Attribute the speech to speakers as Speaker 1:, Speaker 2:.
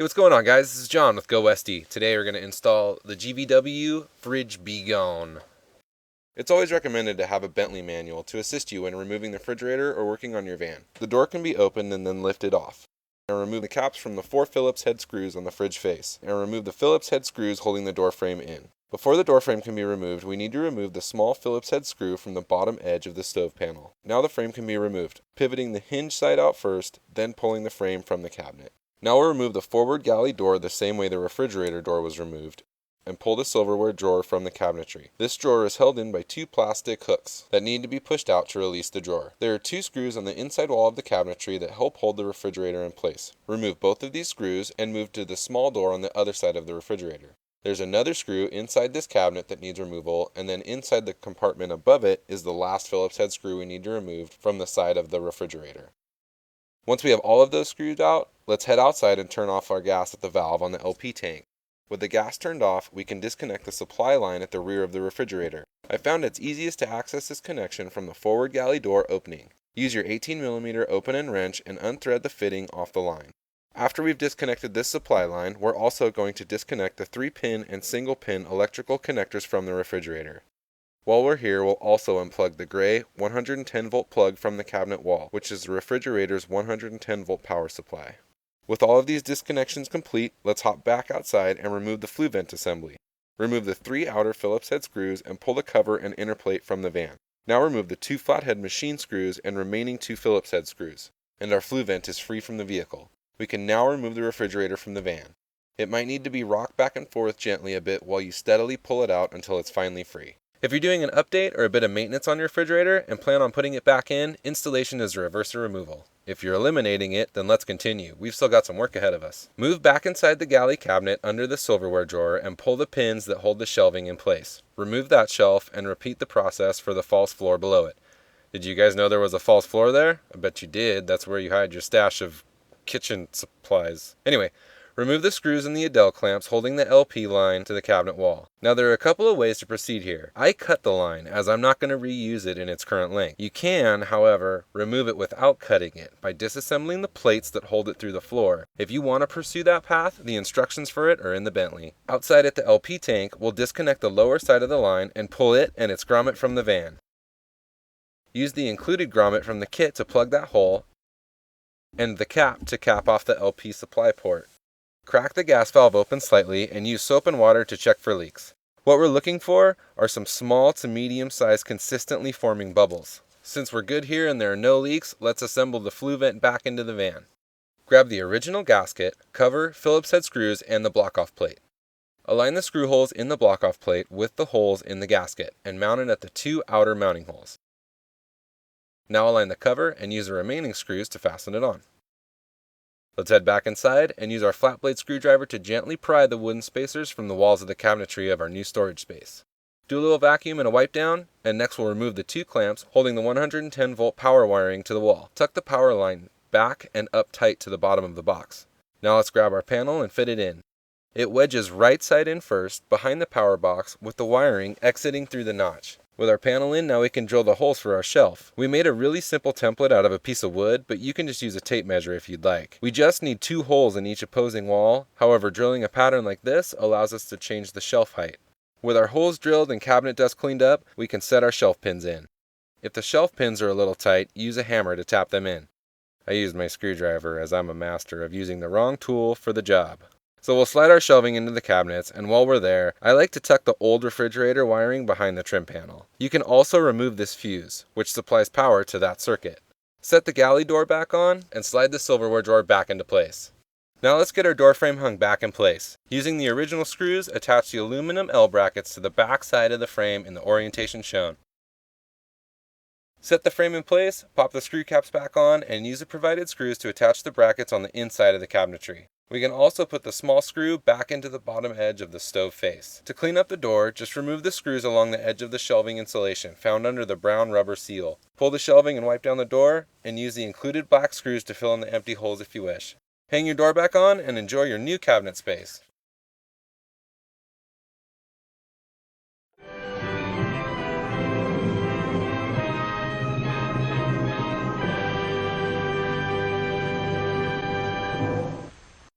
Speaker 1: Hey, what's going on, guys? This is John with GoWesty. Today we're going to install the GVW Fridge Elimination. It's always recommended to have a Bentley manual to assist you when removing the refrigerator or working on your van. The door can be opened and then lifted off. And remove the caps from the 4 Phillips head screws on the fridge face, and remove the Phillips head screws holding the door frame in. Before the door frame can be removed, we need to remove the small Phillips head screw from the bottom edge of the stove panel. Now the frame can be removed, pivoting the hinge side out first, then pulling the frame from the cabinet. Now we'll remove the forward galley door the same way the refrigerator door was removed, and pull the silverware drawer from the cabinetry. This drawer is held in by 2 plastic hooks that need to be pushed out to release the drawer. There are 2 screws on the inside wall of the cabinetry that help hold the refrigerator in place. Remove both of these screws and move to the small door on the other side of the refrigerator. There's another screw inside this cabinet that needs removal, and then inside the compartment above it is the last Phillips head screw we need to remove from the side of the refrigerator. Once we have all of those screws out, let's head outside and turn off our gas at the valve on the LP tank. With the gas turned off, we can disconnect the supply line at the rear of the refrigerator. I found it's easiest to access this connection from the forward galley door opening. Use your 18mm open end wrench and unthread the fitting off the line. After we've disconnected this supply line, we're also going to disconnect the 3-pin and single-pin electrical connectors from the refrigerator. While we're here, we'll also unplug the gray 110-volt plug from the cabinet wall, which is the refrigerator's 110-volt power supply. With all of these disconnections complete, let's hop back outside and remove the flue vent assembly. Remove the 3 outer Phillips head screws and pull the cover and inner plate from the van. Now remove the 2 flathead machine screws and remaining 2 Phillips head screws, and our flue vent is free from the vehicle. We can now remove the refrigerator from the van. It might need to be rocked back and forth gently a bit while you steadily pull it out until it's finally free. If you're doing an update or a bit of maintenance on your refrigerator and plan on putting it back in, installation is reverse or removal. If you're eliminating it, then let's continue. We've still got some work ahead of us. Move back inside the galley cabinet under the silverware drawer and pull the pins that hold the shelving in place. Remove that shelf and repeat the process for the false floor below it. Did you guys know there was a false floor there? I bet you did. That's where you hide your stash of kitchen supplies. Anyway, remove the screws and the adel clamps holding the LP line to the cabinet wall. Now there are a couple of ways to proceed here. I cut the line as I'm not going to reuse it in its current length. You can, however, remove it without cutting it by disassembling the plates that hold it through the floor. If you want to pursue that path, the instructions for it are in the Bentley. Outside at the LP tank, we'll disconnect the lower side of the line and pull it and its grommet from the van. Use the included grommet from the kit to plug that hole and the cap to cap off the LP supply port. Crack the gas valve open slightly and use soap and water to check for leaks. What we're looking for are some small to medium-sized consistently forming bubbles. Since we're good here and there are no leaks, let's assemble the flue vent back into the van. Grab the original gasket, cover, Phillips head screws, and the block-off plate. Align the screw holes in the block-off plate with the holes in the gasket and mount it at the 2 outer mounting holes. Now align the cover and use the remaining screws to fasten it on. Let's head back inside and use our flat blade screwdriver to gently pry the wooden spacers from the walls of the cabinetry of our new storage space. Do a little vacuum and a wipe down, and next we'll remove the 2 clamps holding the 110-volt power wiring to the wall. Tuck the power line back and up tight to the bottom of the box. Now let's grab our panel and fit it in. It wedges right side in first, behind the power box, with the wiring exiting through the notch. With our panel in, now we can drill the holes for our shelf. We made a really simple template out of a piece of wood, but you can just use a tape measure if you'd like. We just need 2 holes in each opposing wall. However, drilling a pattern like this allows us to change the shelf height. With our holes drilled and cabinet dust cleaned up, we can set our shelf pins in. If the shelf pins are a little tight, use a hammer to tap them in. I used my screwdriver as I'm a master of using the wrong tool for the job. So we'll slide our shelving into the cabinets, and while we're there, I like to tuck the old refrigerator wiring behind the trim panel. You can also remove this fuse, which supplies power to that circuit. Set the galley door back on, and slide the silverware drawer back into place. Now let's get our door frame hung back in place. Using the original screws, attach the aluminum L brackets to the back side of the frame in the orientation shown. Set the frame in place, pop the screw caps back on, and use the provided screws to attach the brackets on the inside of the cabinetry. We can also put the small screw back into the bottom edge of the stove face. To clean up the door, just remove the screws along the edge of the shelving insulation found under the brown rubber seal. Pull the shelving and wipe down the door, and use the included black screws to fill in the empty holes if you wish. Hang your door back on and enjoy your new cabinet space.